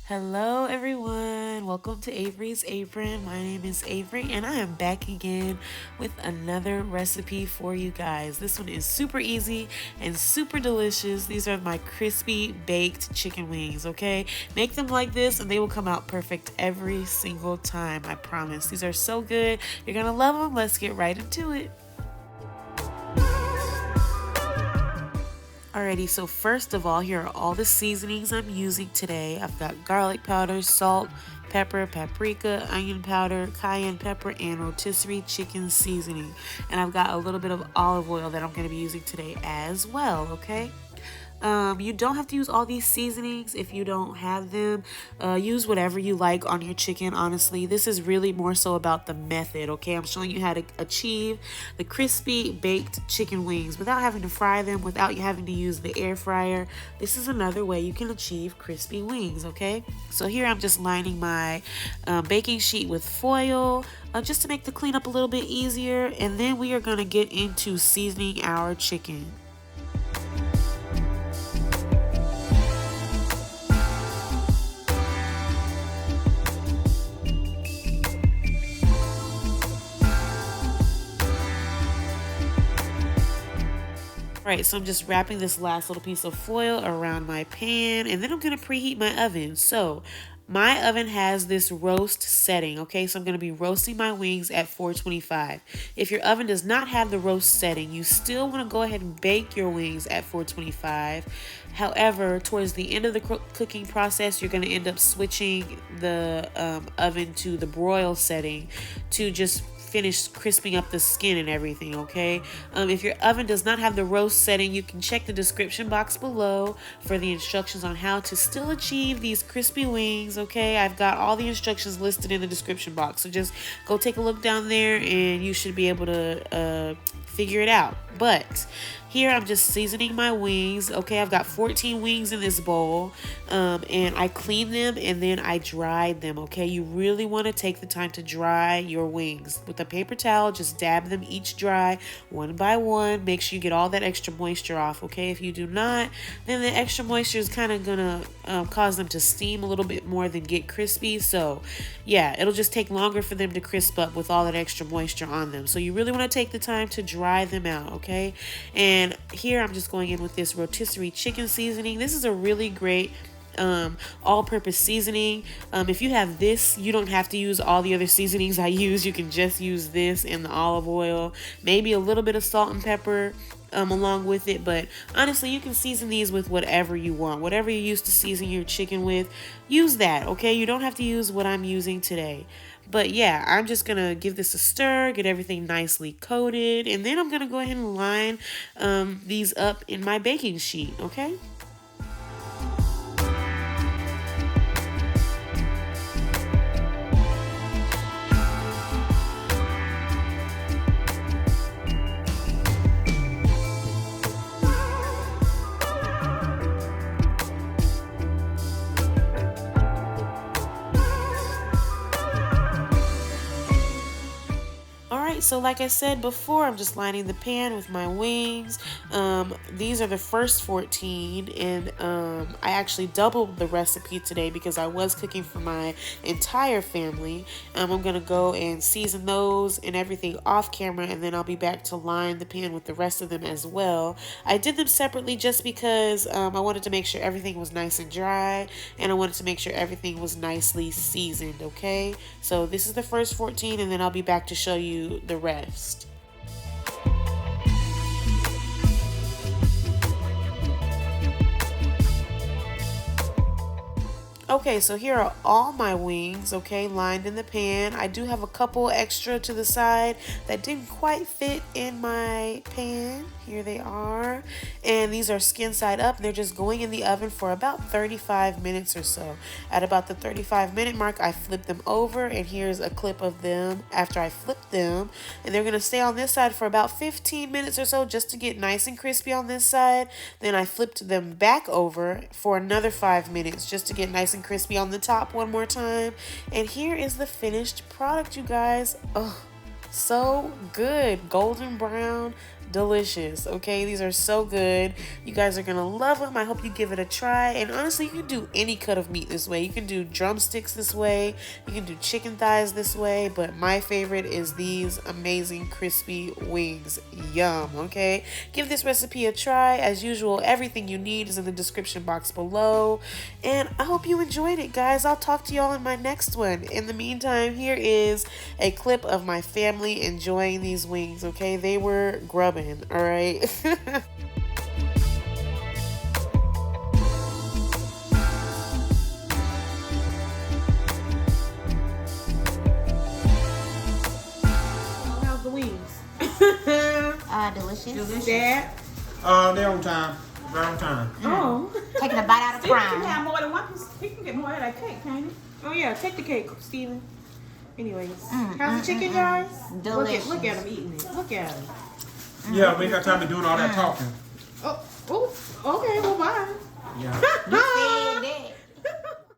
Hello everyone, welcome to Avery's Apron. My name is Avery and I am back again with another recipe for you guys. This one is super easy and super delicious. These are my crispy baked chicken wings, okay? Make them like this and they will come out perfect every single time, I promise. These are so good. You're gonna love them. Let's get right into it. Alrighty, so first of all, here are all the seasonings I'm using today. I've got garlic powder, salt, pepper, paprika, onion powder, cayenne pepper, and rotisserie chicken seasoning. And I've got a little bit of olive oil that I'm going to be using today as well, okay? You don't have to use all these seasonings if you don't have them. Use whatever you like on your chicken, honestly. This is really more so about the method, okay? I'm showing you how to achieve the crispy baked chicken wings without having to fry them, without you having to use the air fryer. This is another way you can achieve crispy wings, okay? So here I'm just lining my baking sheet with foil just to make the cleanup a little bit easier. And then we are going to get into seasoning our chicken. Right, so I'm just wrapping this last little piece of foil around my pan, and then I'm going to preheat my oven. So my oven has this roast setting, okay? So I'm going to be roasting my wings at 425. If your oven does not have the roast setting, you still want to go ahead and bake your wings at 425. However, towards the end of the cooking process, you're going to end up switching the oven to the broil setting to just finish crisping up the skin and everything, okay? If your oven does not have the roast setting, you can check the description box below for the instructions on how to still achieve these crispy wings, okay? I've got all the instructions listed in the description box, so just go take a look down there and you should be able to figure it out. But here I'm just seasoning my wings, okay? I've got 14 wings in this bowl, and I cleaned them and then I dried them, okay? You really want to take the time to dry your wings. With a paper towel, just dab them each dry, one by one. Make sure you get all that extra moisture off, okay? If you do not, then the extra moisture is kind of gonna cause them to steam a little bit more than get crispy. So yeah, it'll just take longer for them to crisp up with all that extra moisture on them. So you really want to take the time to dry them out, okay? And here I'm just going in with this rotisserie chicken seasoning. This is a really great all-purpose seasoning. If you have this, you don't have to use all the other seasonings I use. You can just use this and the olive oil, maybe a little bit of salt and pepper along with it. But honestly, you can season these with whatever you want. Whatever you used to season your chicken with, use that, okay? You don't have to use what I'm using today. But yeah, I'm just going to give this a stir, get everything nicely coated, and then I'm going to go ahead and line these up in my baking sheet, okay? So like I said before, I'm just lining the pan with my wings. These are the first 14, and I actually doubled the recipe today because I was cooking for my entire family. I'm gonna go and season those and everything off camera, and then I'll be back to line the pan with the rest of them as well. I did them separately just because I wanted to make sure everything was nice and dry, and I wanted to make sure everything was nicely seasoned, okay? So this is the first 14, and then I'll be back to show you the rest. Okay, so here are all my wings, okay, lined in the pan. I do have a couple extra to the side that didn't quite fit in my pan. Here they are. And these are skin side up. They're just going in the oven for about 35 minutes or so. At about the 35-minute mark, I flip them over, and here's a clip of them after I flip them. And they're gonna stay on this side for about 15 minutes or so just to get nice and crispy on this side. Then I flipped them back over for another 5 minutes just to get nice and crispy on the top one more time. And here is the finished product, you guys. Oh, so good. Golden brown delicious. Okay, these are so good. You guys are gonna love them. I hope you give it a try. And honestly, you can do any cut of meat this way. You can do drumsticks this way, you can do chicken thighs this way, but my favorite is these amazing crispy wings. Yum. Okay, give this recipe a try. As usual, everything you need is in the description box below, and I hope you enjoyed it, guys. I'll talk to y'all in my next one. In the meantime, here is a clip of my family enjoying these wings. Okay, they were grubbing. All right. How's the wings? Delicious. Dad? They're on time. Right on time. Oh. Taking a bite out of Steve can prime. have more than one piece. He can get more of that cake, can't he? Oh yeah, take the cake, Steven. Anyways, how's the chicken, guys? Delicious. Look at him eating it. Look at him. Yeah, we ain't got time to doing all that talking. Oh, okay, well, bye. Yeah. You said that.